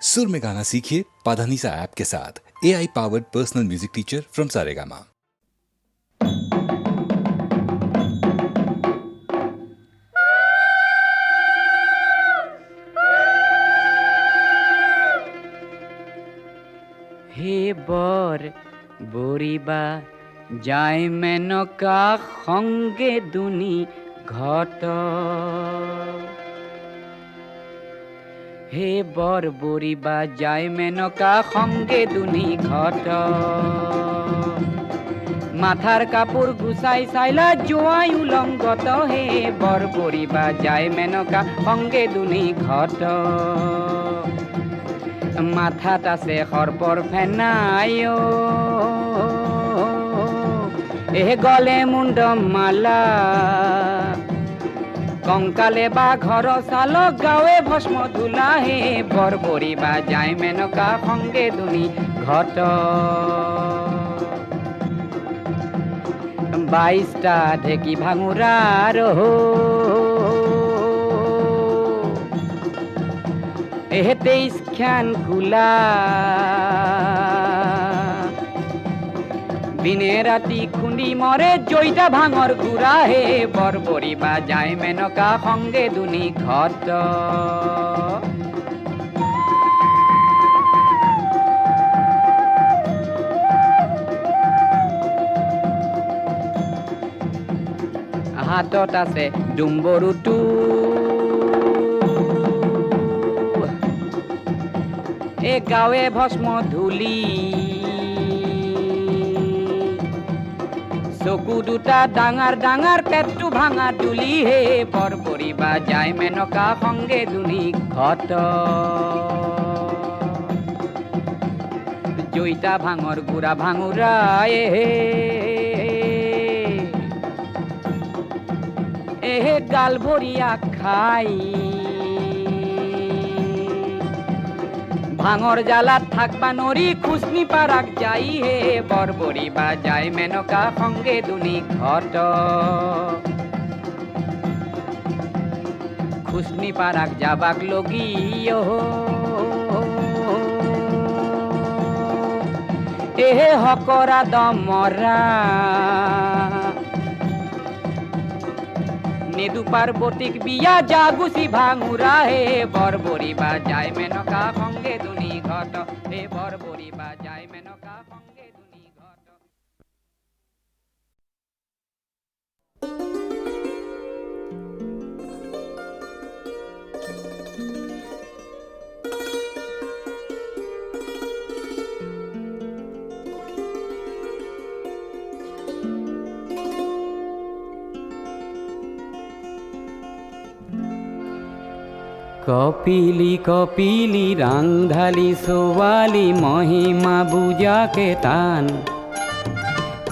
सुर में गाना सीखिए पाधानीसा ऐप के साथ। AI powered personal music teacher from Saregama. হে বৰ বৰিবা যায় মেনকা সঙ্গে দুনি ঘট হে বৰ বৰিবা যায় মেনকা সঙ্গে দুনি ঘট মাথাৰ কাপড় গুছাই চাইলা জোয়াই উলঙ্গত হে বৰ বৰিবা যায় মেনকা সঙ্গে দুনি ঘট মাথাত আছে সর্পর ফেনায় এ গলে মুন্ড মালা কঙ্কালে বা ঘর সাল গাওয়ে ভস্ম ধুলা হে বর বরিবা যায় মেনকা সঙ্গে দুনি ঘট 22টা ঢেকি ভাঙুরার এহে 23 খান কুলা দিনে রাতি খুন্ডি মরে জয়টা ভাঙর গুড়া হে বর বরিবা যায় মেনকা সঙ্গে দুনি ঘট হাতত আছে ডুম্বৰুটো এ গাৱে ভস্ম ধুলি চকু দুটা ডাঙৰ ডাঙৰ পেটটো ভাঙা তুলি হে বৰ বৰিবা যায় মেনকা সঙ্গে দুনি ঘট জয়টা ভাঙৰ গুড়া ভাঙুৰা এহে গাল ভরিয়া খাই ভাঙর জালাত থাকবা নরি খুশনি পারাক যাই হে বর বরিবা যায় মেনকা সঙ্গে দুনি ঘট খুশনি পারাক যাবাক লগি এহে হকরা দমরা নেদু পার্বতীক বিয়া জাগুসি ভাঙুরা হে বর বরিবা যায় মেনকা সঙ্গে দুনি ঘট হে বর বরিবা যায় মেনকা সঙ্গে দুনি ঘট কপিলি কপিলি রাংধালি সোয়ালি মহিমা বুঝাকে টান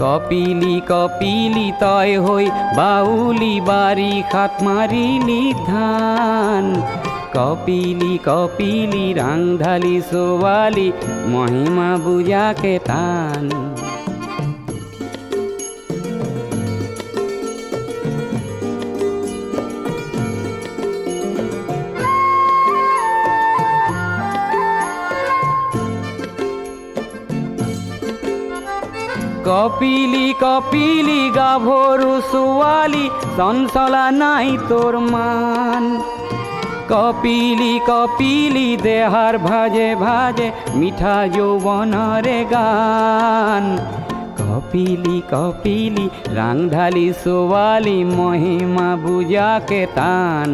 কপিলি কপিলি তয় হই বাউলি বাড়ি খাত মারিলি ধান কপিলি কপিলি রাংধালি সোয়ালি মহিমা বুঝাকে টান কপিলি কপিলি গাভরু সুয়ালি চঞ্চলা নাই তোর মান কপিলি কপিলি দেহার ভাজে ভাজে মিঠা যৌবনরে গান কপিলি কপিলি রাংধালি সুয়ালি মহিমা বুঝাকে টান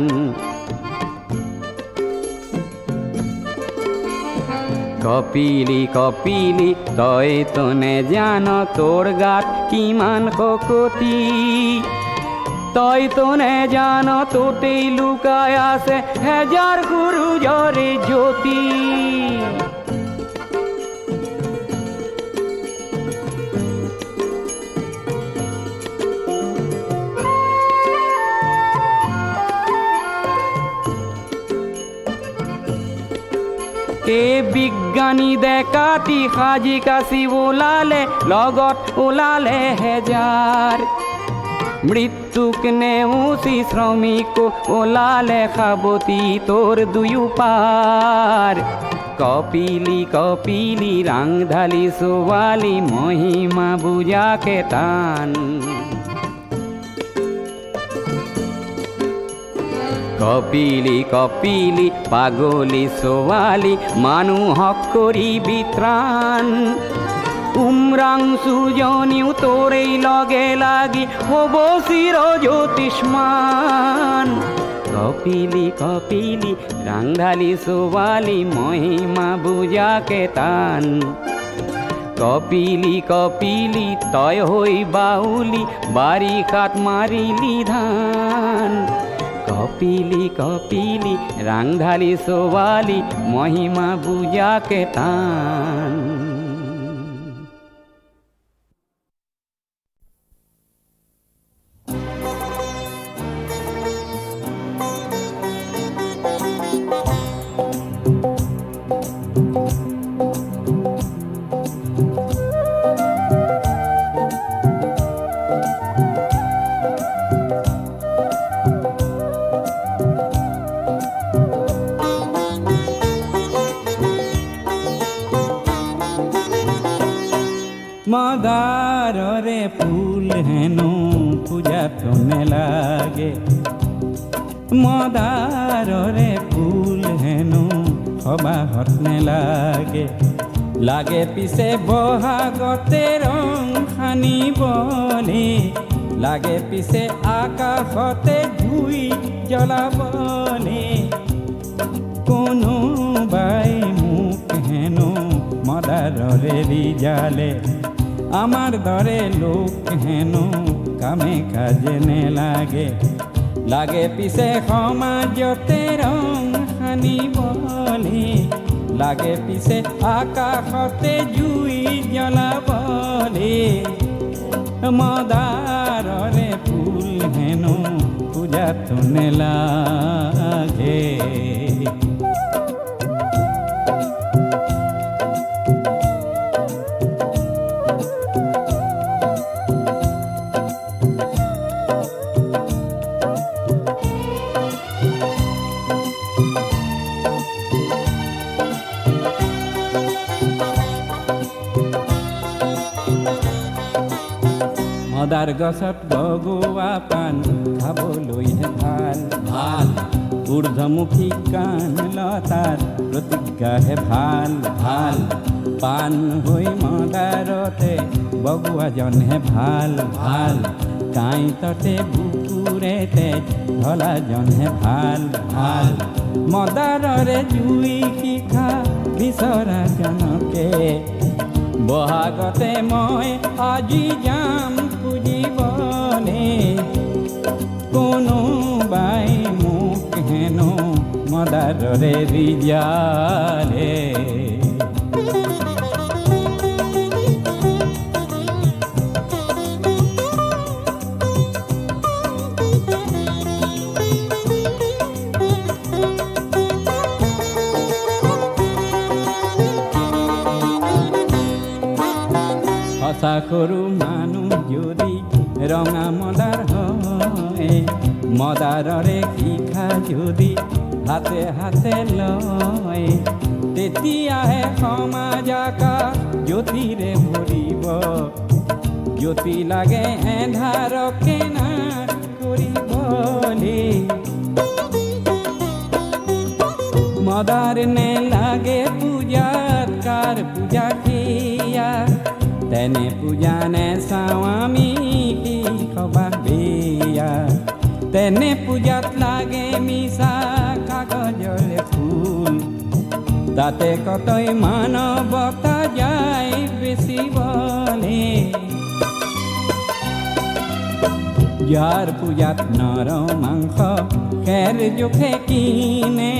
কপিলি কপিলি তই তনে জান তোর গাত কিমান শকতি তই তনে জান তোতেই লুকায় আছে হেজাৰ গুৰু জৰে জ্যোতি এ বিজ্ঞানী দেখাতি সাজি কাশি ওলালে লগত ওলালে হেজাৰ মৃত্যুক নেউচি শ্রমিক ওলালে খাবতি তোর দুয়ু পার কপিলি কপিলি রাংধালি সোয়ালি মহিমা বুঝাকে টান কপিলি কপিলি পাগলি সোয়ালি মানুহক করি বিত্রাণ উমরাং সুজনিও তোরেই লগে লাগি হব চির জ্যোতিষ্মান কপিলি কপিলি রাংধালি সোয়ালি মহিমা বুঝাকে টান কপিলি কপিলি তয় হই বাউলি বাড়ি কাট মারিলি ধান কপিলি কপিলি রাংধালি সোয়ালি মহিমা বুঝাকে টান মদারে ফুল হেনু পূজা তোনে লাগে মদারে ফুল হেনু হবা হতনে লাগে লাগে পিছে বহাগতে রং সানিবলে লাগে পিছে আকাশতে জুই জ্বলাবলে কোনোবাই মোক হেনো মদারে রিজালে আমার দরে লোক হেনো কামে কাজে নে লাগে লাগে পিছে সমাজতে রং সানিবলে লাগে পিছে আকাশতে জুই জ্বলাবলে মদারে ফুল হেনো পূজা তোনে লাগে মদার গছত বগুৱা পান খাবলৈহে ভাল ভাল ঊৰ্ধ্বমুখী কাণ লতাৰ প্ৰতিজ্ঞাহে ভাল ভাল পান হৈ মদাৰতে বগুৱাজনহে ভাল ভাল কাঁইততে বুকুৰেতে ঢলাজনহে ভাল ভাল মদাৰৰে জুই শিখা বিচৰাজনকে বহাগতে মই আজি যাম পুজিবলে কোনোবাই মোক হেনো মদাৰৰে ৰিজালে সঁচা সৰু মানুহ যদি ৰঙা মদাৰ হয় মদাৰৰে শিখা যদি হাতে হাতে লয় তেতিয়াহে সমাজ আকাশ জ্যোতিৰে ভৰিব জ্যোতি লাগে এন্ধাৰকে নাশ কৰিবলে মদাৰ নে লাগে পূজাত কাৰ পূজা কিয়া তেনে পূজা নে চাওঁ আমি কি খবা বেয়া তেনে পূজাত লাগে মিছা কাগজৰে ফুল তাতে কতই মানৱতা যায় বেচিবলে যাৰ পূজাত নৰ মাংস খেৰ জোখে কিনে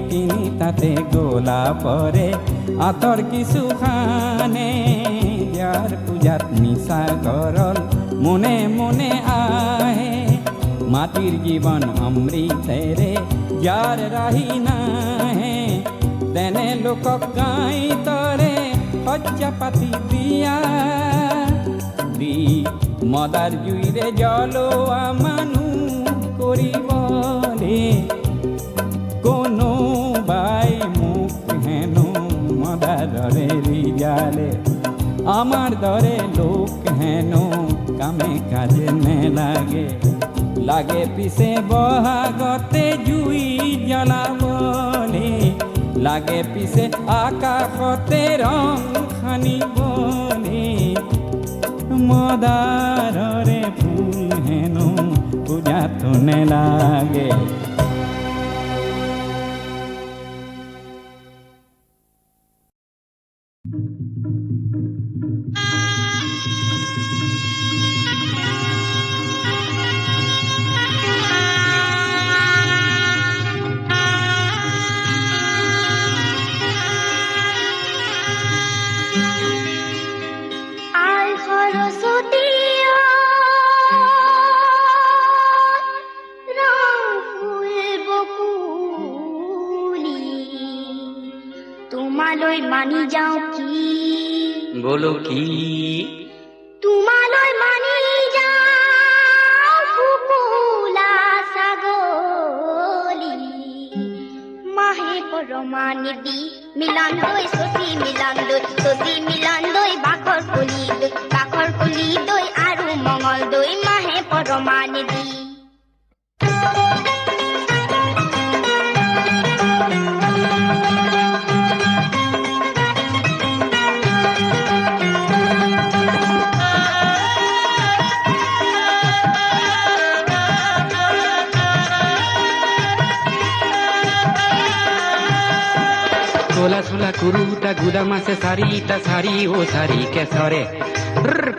কিনি তাতে গোলা পৰে আঁতৰ কিছু খানে যাৰ পূজাত মিছা গৰল মনে মনে আহে মাটিৰ জীৱন অমৃতেৰে যাৰ ৰাহি নাহে তেনে লোকক গাইতৰে সজ্জা পাতি দিয়া দি মদাৰ জুইৰে জ্বলোৱা মানুহ কৰিবলে কোনোবাই মোক হেনো মদারে রিজালে আমার দরে লোক হেন কামে কাজে নে লাগে লাগে পিছে বহাগতে জুই জ্বলাবলে লাগে পিছে আকাশতে ৰং সানিবলে মদাৰৰে ফুল হেনো পূজাতো নেলাগে তোমালৈ মানি যাওঁ কি বলো কি তোমালৈ মানি যাওঁ ফুপুলা ছাগলী মাহে পৰমা নিদি মিলন দৈ চচি মিলন দৈ বাখৰ কলি দৈ আৰু মঙল দৈ মাহে পৰমা নিদি কোলা সোলা কুরুটা গুদামাসে সারিটা সারি ও সারি কেসরে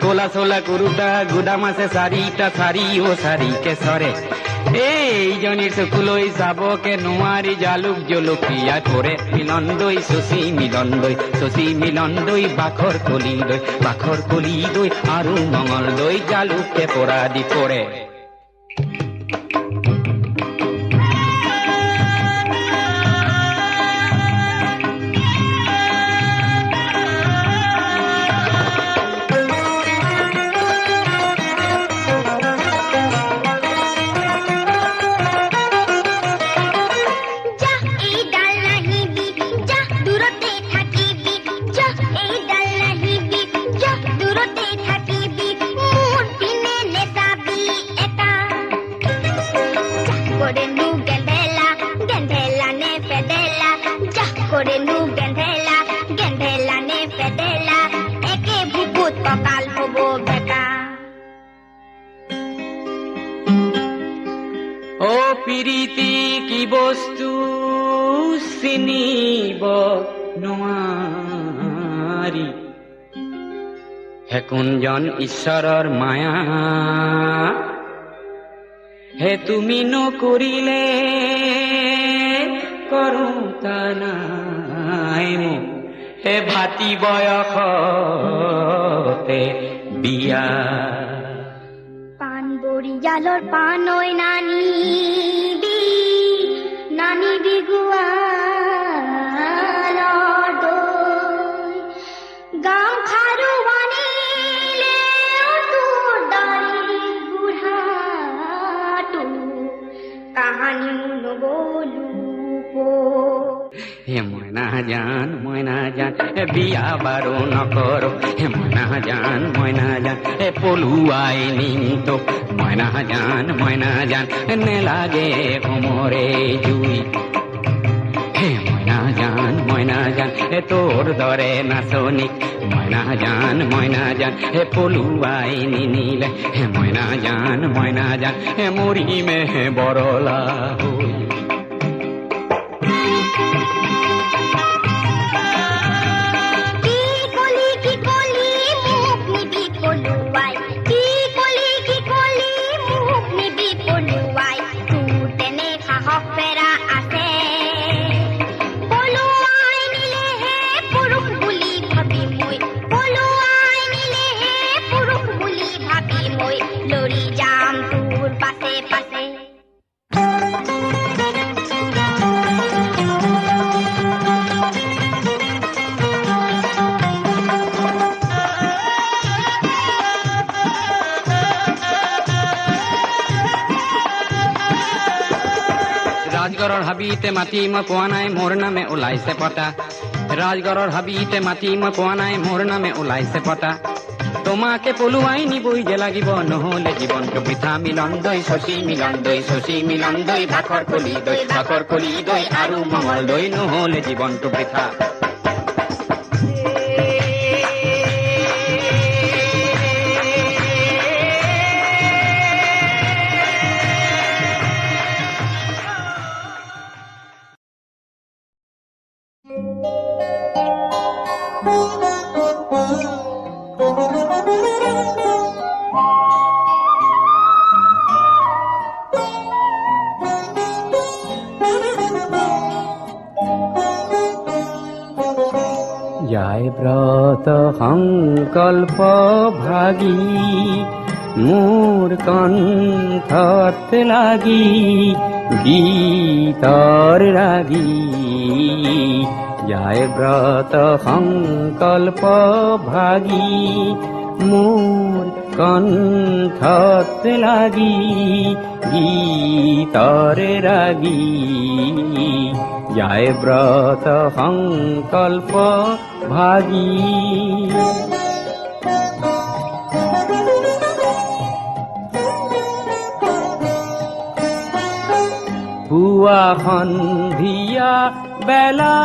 কোলা সোলা কুরুটা গুদামাসে সারিটা সারি ও সারি কেসরে এই জনির সুকুলই যাবকে নোৱাৰি জালুক জলকীয়া কৰে মিলন দৈ চচি মিলন দৈ বাখৰ কলি দৈ আৰু মঙল দৈ জালুকে পৰা দি পৰে পিৰিতি কি বস্তু চিনিব নোৱাৰি হে কোনজন ঈশ্বৰৰ মায়া হে তুমি নকৰিলে কৰোতা নাই মোক হে ভাতি বয়সতে বিয়া পান বৰিয়ালৰ পানৈ নানিবি গোৱালৰ দৈ গাম খাৰু আনিলে তোৰ দাৰি বুঢ়াটো কাহানি নগলো হে মইনা জান হে বিয়া বাৰু নকৰো হে মইনা জান হে পলুৱাই নিমতো মইনা জান নেলাগে সমৰে জুই হে মইনা জান হে তোৰ দৰে নাচনিক মইনা জান হে পলুৱাই নিনিলে হে মইনা জান হে মৰিমে বৰলা হৈ ৰাজগড়ৰ হাবিতে মাতি মই পোৱা নাই মোৰ নামে ওলাইছে পতা ৰাজগড়ৰ হাবিতে মাতি মই পোৱা নাই মোৰ নামে ওলাইছে পতা তোমাকে পলুৱাই নিবই যে লাগিব নহলে জীৱনটো বৃথা মিলন দৈ শশী মিলন দৈ শশী মিলন দৈ ভাকৰ কলি দৈ আৰু মঙল দৈ নহলে জীৱনটো বৃথা যায় ব্ৰত সংকল্প ভাগী মোৰ কণ্ঠত লাগি গীতৰ ৰাগী যায় ব্ৰত সংকল্প ভাগী মোৰ কণ্ঠত লাগি গীতৰ ৰাগী যায় ব্ৰত সংকল্প ভাগী পুৱা সন্ধিয়া বেলা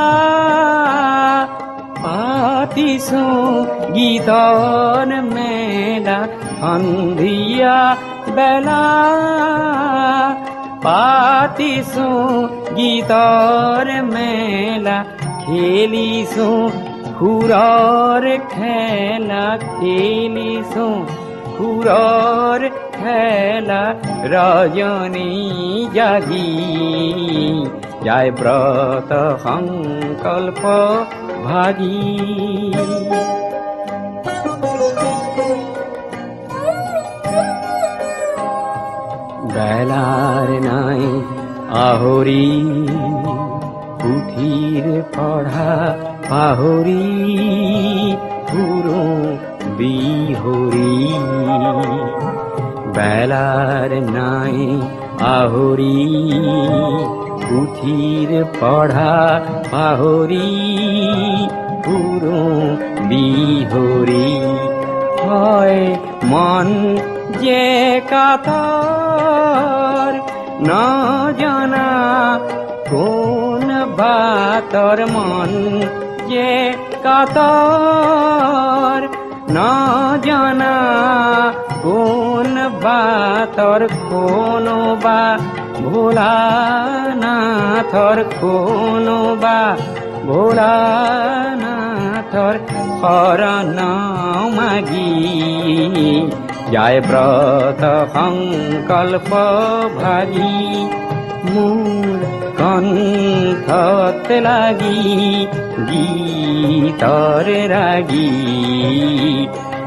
পাতিছো গীতৰ মেলা সন্ধিয়া বেলা পাতিছো গীতৰ মেলা খেলিছো সুৰৰ খেলা খেলিছো সুৰৰ খেলা ৰজনী জাগি যায় ব্রত সংকল্প ভাগী বেলার নাই আহরি পুথির পড়া পাহরি পুরো বিহরি বেলার নাই আহরি পুথির পড়া পাহরি পুরো বিহরি হয় মন যে কাতর না জানা কোন বাতর মন যে কাতর না জানা কোন বাতর কোনো বা ভোলা নাথর কোনো বা ভোলা নাথর শরণ মাগি যায় ব্রত সংকল্প ভাগী মোৰ কণ্ঠত লাগি গীতৰ ৰাগী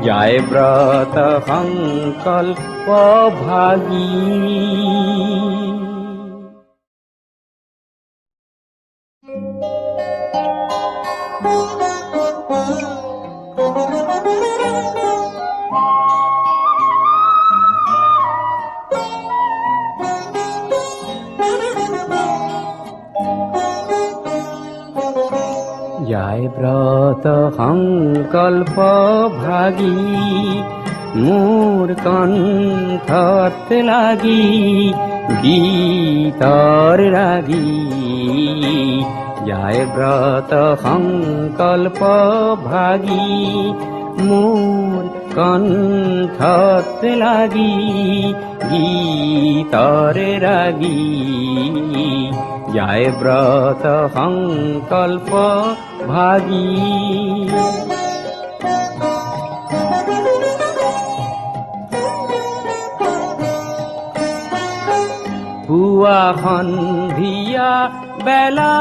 যায় ব্ৰত সংকল্প ভাগী যায় ব্ৰত সংকল্প ভাগী মোৰ কণ্ঠত লাগি গীতৰ ৰাগী যায় ব্ৰত সংকল্প ভাগী মোৰ কণ্ঠত লাগি গীতৰ ৰাগী যায় ব্ৰত সংকল্প ভাগী পুৱা সন্ধিয়া বেলা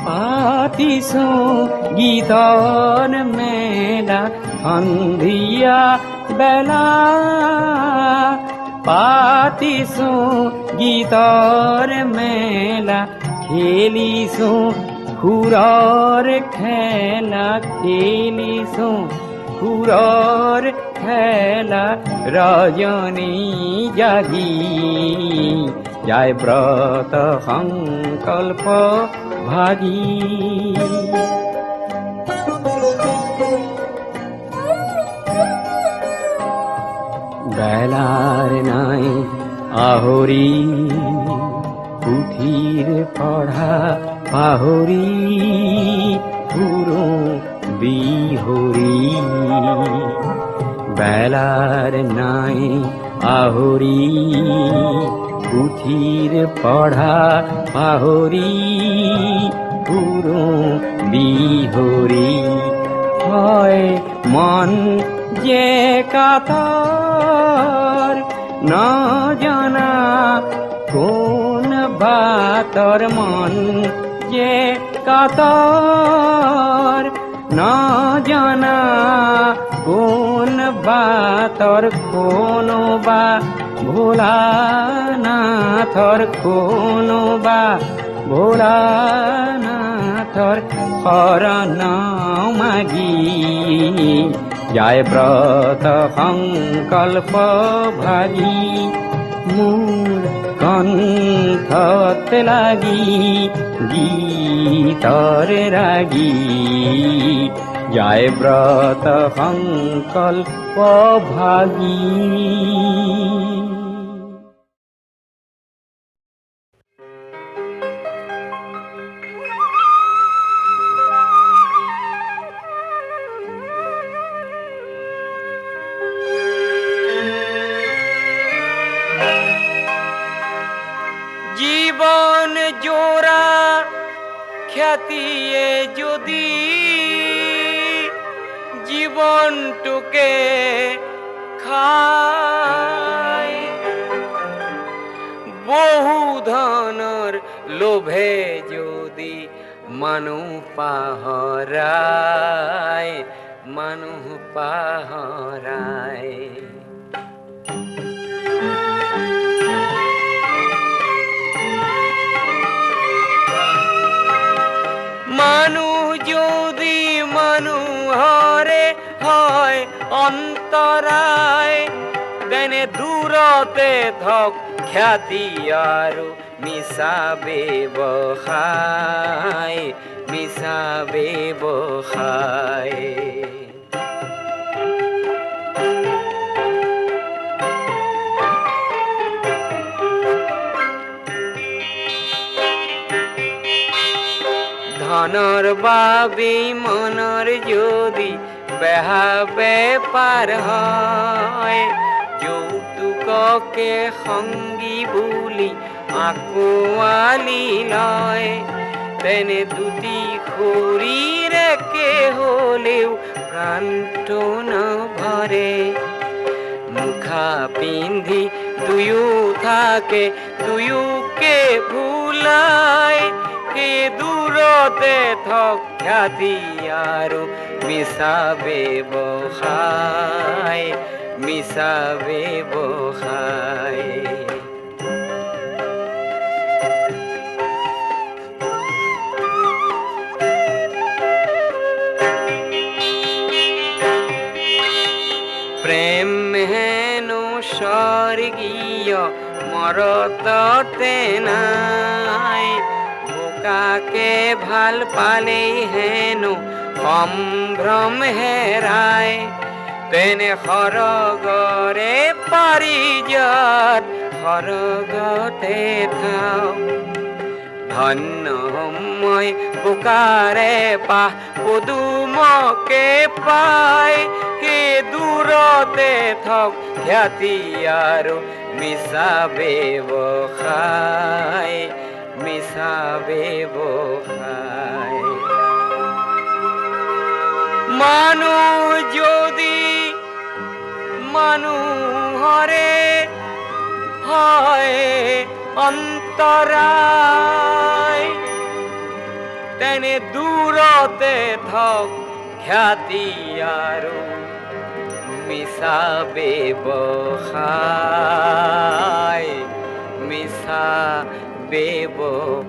পাতিছো গীতৰ মেলা সন্ধিয়া বেলা পাতিছো গীতৰ মেলা খেলিছো সুৰৰ খেলা খেলিছো সুৰৰ খেলা ৰজনী জাগি যায় ব্রত সংকল্প ভাগী বেলার নাই আহরি পুথির পড়া পাহরি পুরো বিহরি বেলার নাই আহরি পুথির পড়া পাহরি পুরো বিহরি হয় মন যে কাতর না জানা কোন বাতর মন যে কাতর না জানা কোন বাতর কোনো বা ভোলা না থর কোনো বা ভোলা না থর হরণ মাগি যায় ব্রত সংকল্প ভাগি মোর কণ্ঠত লাগি গীতৰ ৰাগি যায় ব্ৰত সংকল্প ভাগি জীবন জোড়া খ্যাতিয়ে যদি জীবনটুকে খায় বহু ধনৰ লোভে যদি মানুহ পাহৰায় মানুহ পাহৰায় মানুহ যদি মানুহৰে হয় অন্তৰায় তেনে দূৰতে থক খ্যাতি আৰু মিছা ব্যৱসায় মিছা ব্যৱসায় ধনৰ বাবে মনৰ যদি বেহা বেপাৰ হয় যৌতুককে সংগী বুলি আকোৱালি লয় তেনে দুটি শৰীৰকে হ'লেও প্ৰাণটো নভৰে মুখা পিন্ধি দুয়ো থাকে দুয়োকে ভুলায় সেই দূৰতে থক খ্যাতি আৰু মিছা ব্যৱসায় মিছা ব্যৱসায় প্ৰেম হেনো স্বৰ্গীয় মৰততে নাই বোকাকে ভাল পালেই হেনো সম্ভ্ৰম হেৰায় তেনে সৰগৰে পাৰিজাত সৰগতে থাও ধন্য মই বোকাৰে পাহ পদুমকে পাই সেই দূৰতে থক খ্যাতি আৰু মিছা ব্যৱসায় মিছা ব্যৱসায় মানুহ যদি মানুহৰে হয় অন্তৰায় তেনে দূৰতে থক খ্যাতি আৰু মিছা ব্যৱসায় মিছা ব্যৱসায়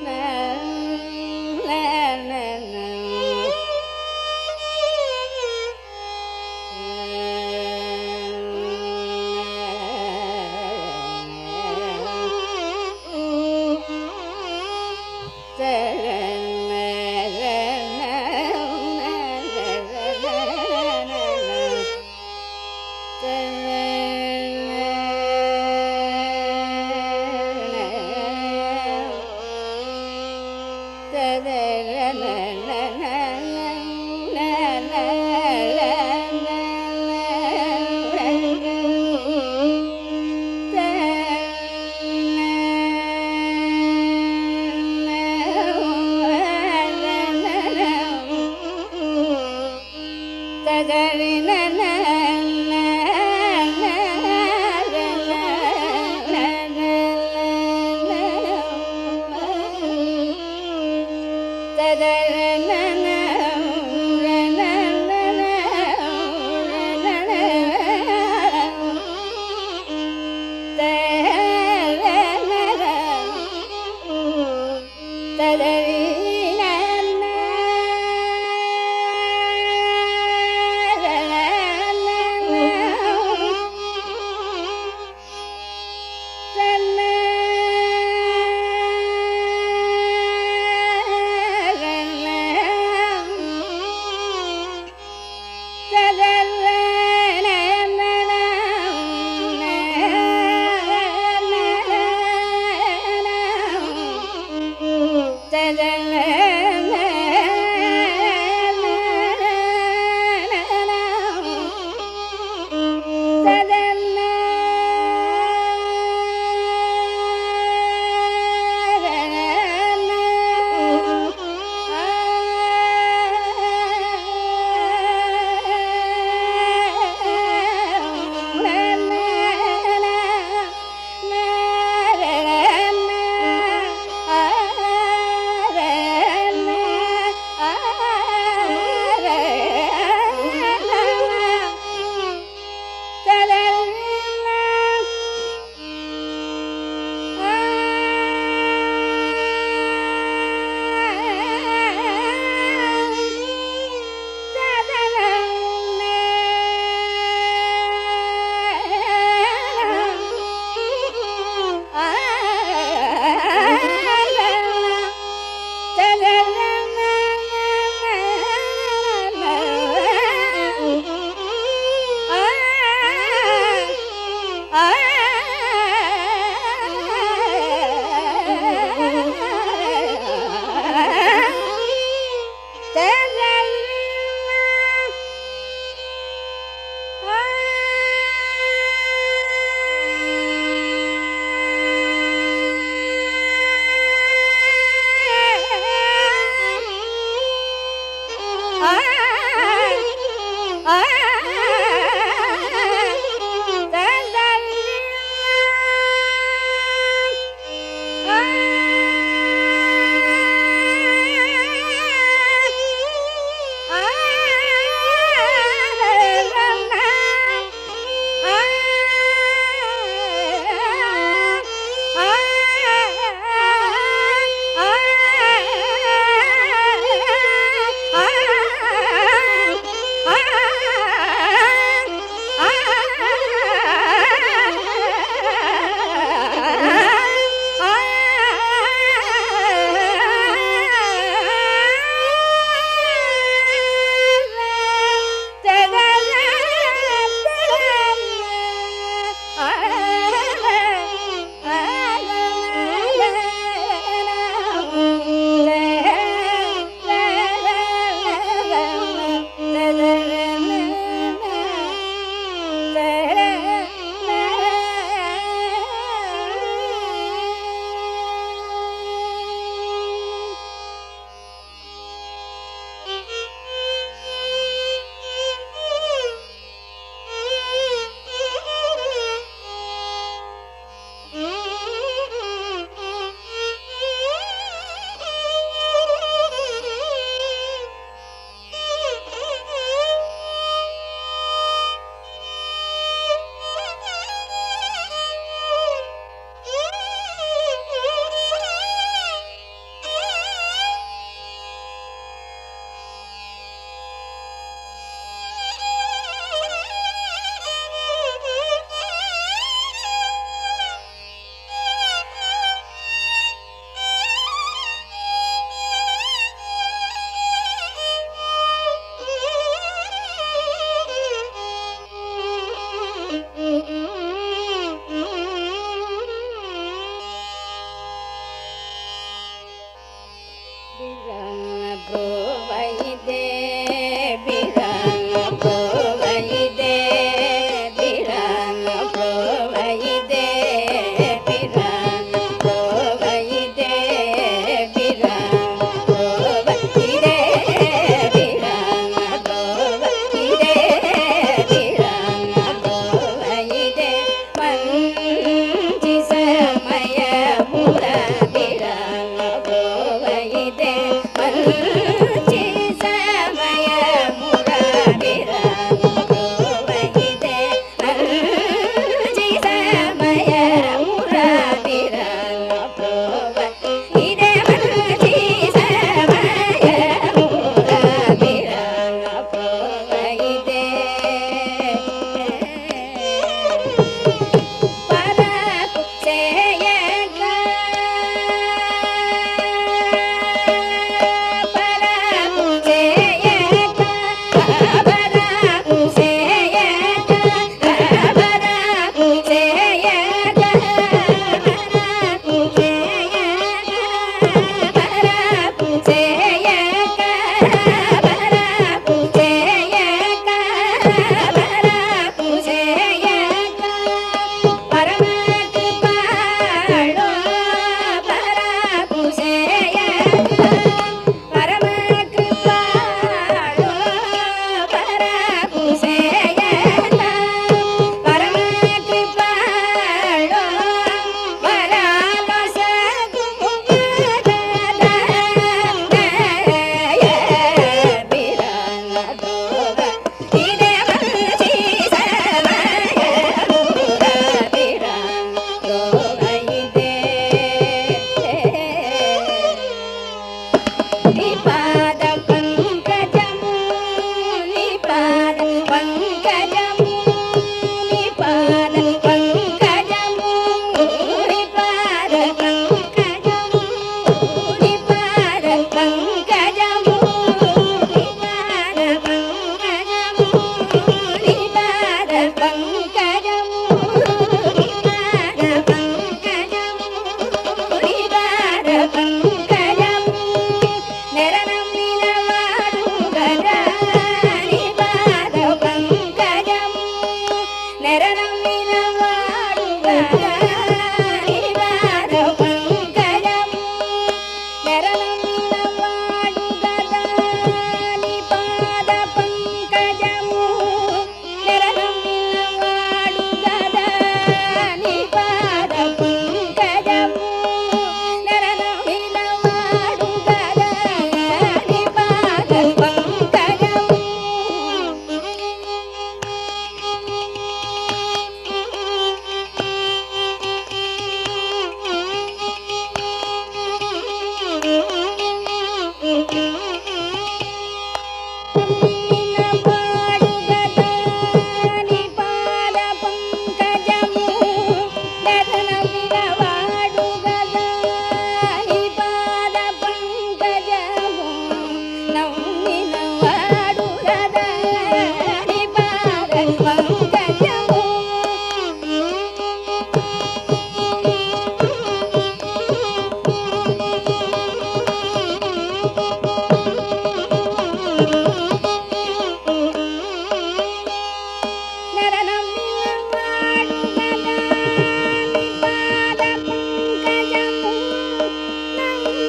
na Re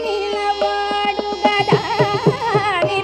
నిలవాడు గదా ని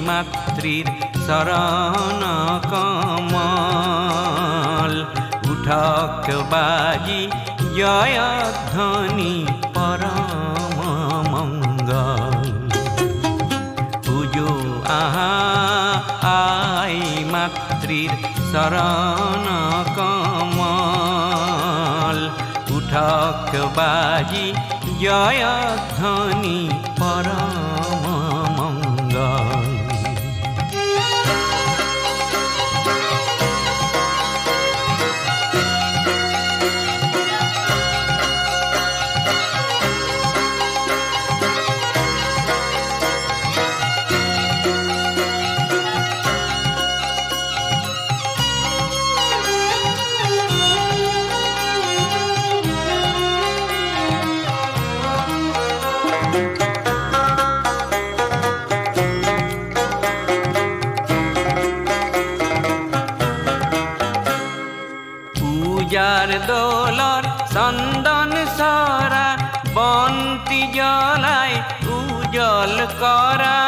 মাতৃর শরণ কমল উঠক বাজি জয়ধ্বনি পরম মঙ্গল পুজো আই মাতৃর শরণ কমল উঠক বাজি জয়ধ্বনি পরম মঙ্গল পূজার দোলর চন্দন সরা বন্তি জ্বলায় উজল করা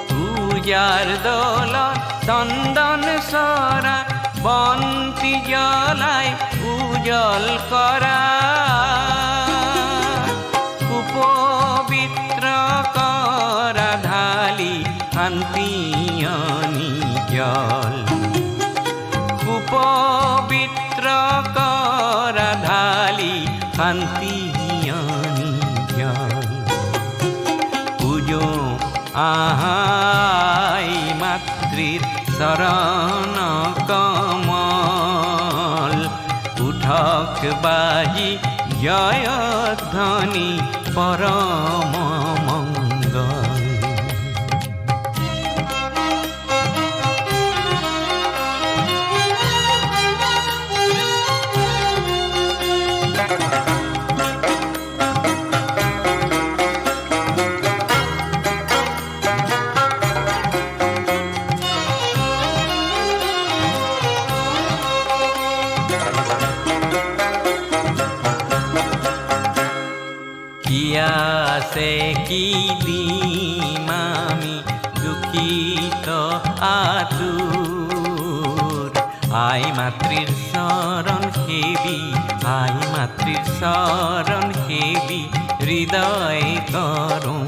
পূজার দোলর চন্দন সরা বন্তি জ্বলায় উজল করা কুপবিত্র করা ঢালি শান্তিয়নি জল কুপবিত্র করা ঢালি শান্তিয়নি জল পুজো আহাই মাতৃর শরণ কমল উঠক বাজি জয়ধ্বনি পরম মঙ্গল সে কি দিমামি দুঃখিত আতুর আই মাতৃর শরণ হেবি আই মাতৃর শরণ হেবি হৃদয় করুণ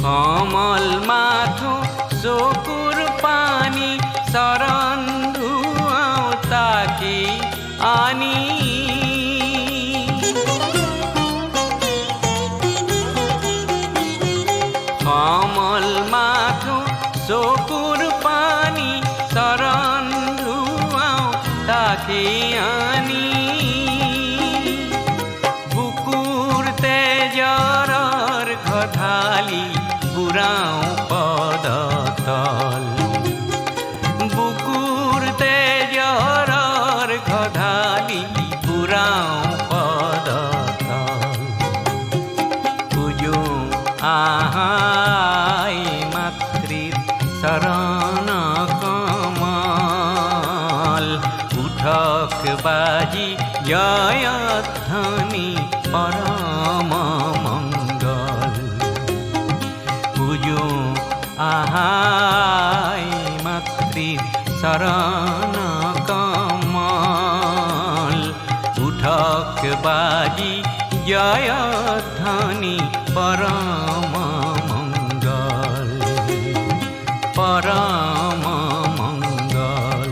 কমল মাথো চকুর পানি শরণ ধুয়াও তাকে আনি কমল মাথো চকুর পানি শরণ ধুয়াও তাকে আনি বুকুর তেজরর ঘধালি বুড়াও পদতল বুকুর তেজরর ঘধালি বুড়াও পদতল পুজো আহাই মাতৃর শরণ কমল উঠক বাজি জয়ধ্বনি পরম মঙ্গল পুজো আহাই মাতৃর শরণ কমল উঠক বাজি জয়ধ্বনি পরম মঙ্গল পরম মঙ্গল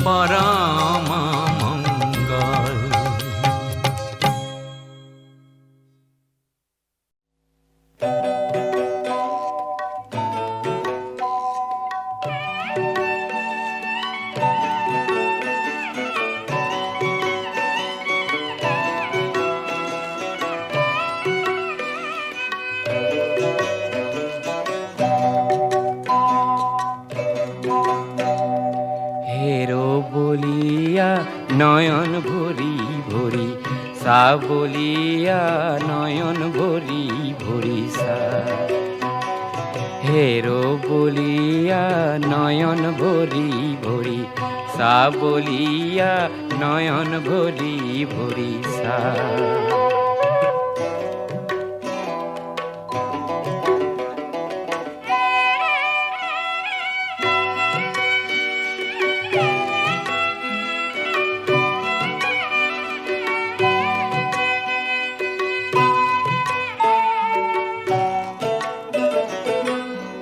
পরম মঙ্গল নয়ন ভরি ভরি সা বলিয়া নয়ন ভরি ভরি সা হেরো বলিয়া নয়ন ভরি ভরি সা বলিয়া নয়ন ভরি ভরি সা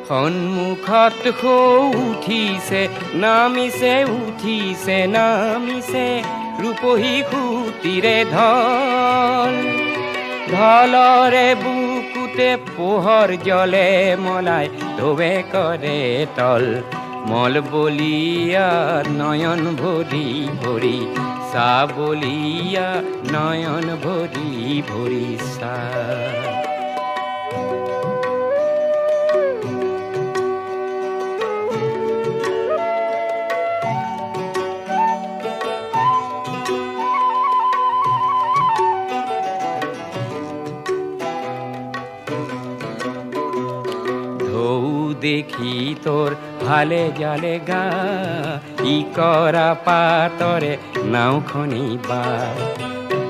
সন্মুখত হৈ উঠিছে নামিছে নামিছে ৰূপহী খুটিৰে ঢল ঢলৰে বুকুতে পোহৰ জলে মলাই ধোবে কৰে তল মল বলিয়া নয়ন ভৰি ভৰি সা বলিয়া নয়ন ভৰি ভৰি সা দেখি তোর হালে জালে গা ই করা পাতরে নাও খনি বা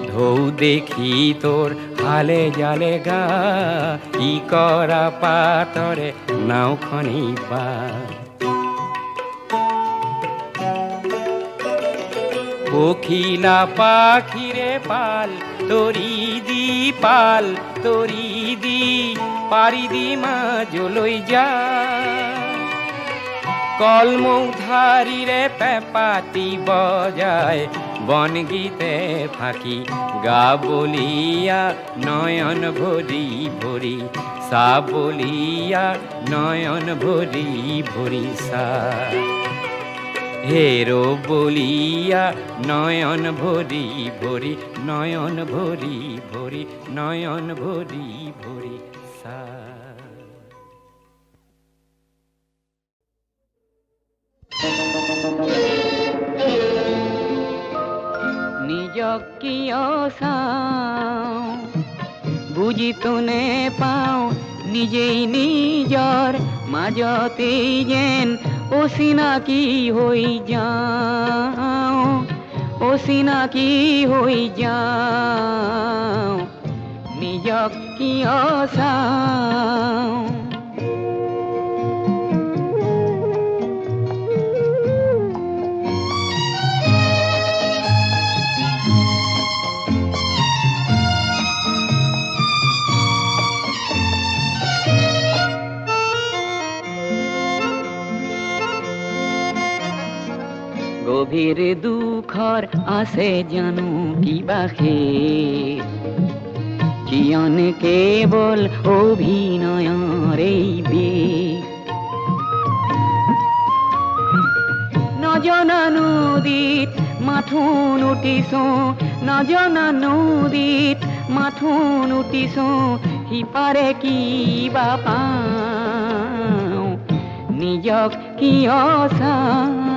ঢৌ দেখি তোর হালে জালে গা ই করা পাতরে নাও খনি বা কোকিলা পাখিরে পাল তরি দি পারি দি মা জলই যা কলমৌধারি রে পেপাতি বজায় বন গীতে ফাঁকি গা বলিয়া নয়ন ভরি ভরি সা বলিয়া নয়ন ভরি ভরি সা হেরো বলিয়া নয়ন ভরি ভরি নয়ন ভরি ভরি নয়ন ভরি ভরি সা নিজক কিয় চাওঁ বুজি তোনে পাওঁ নিজেই নিজৰ মাজতেই যেন অচিনাকি হৈ যাওঁ অচিনাকি হৈ যাওঁ নিজক কিয় চাওঁ গভীর দুখৰ আছে জানো কিবা শেষ জীয়ন কেৱল অভিনয়ৰেই বেশ নজনা নদীত মাথোন উঠিছো নজনা নদীত মাথোন উঠিছো সিপাৰে কিবা পাওঁ নিজক কিয় চাওঁ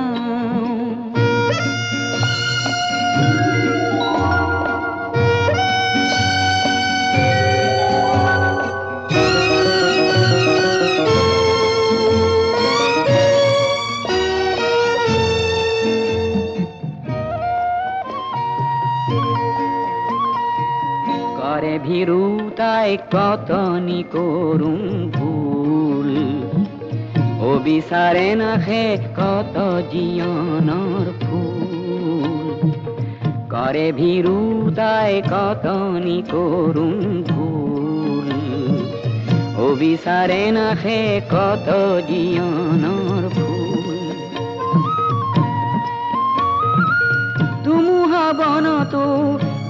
ভীৰুতাই কতনি কৰোঁ ভুল অবিচাৰে নাখে কত জীয়নৰ ফুল কৰে ভীৰুতাই কতনি কৰোঁ ভুল অবিচাৰে নাখে কত জীয়নৰ ফুল ধুমুহা বনতো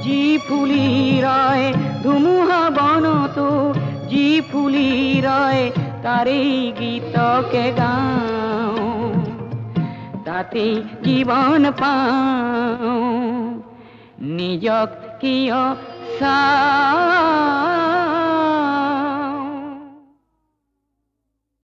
যি ফুলি ৰয় ধুমুহা বনতো যি ফুলি ৰয় তাৰেই গীতকে গাওঁ তাতেই জীৱন পাওঁ নিজক কিয় চাওঁ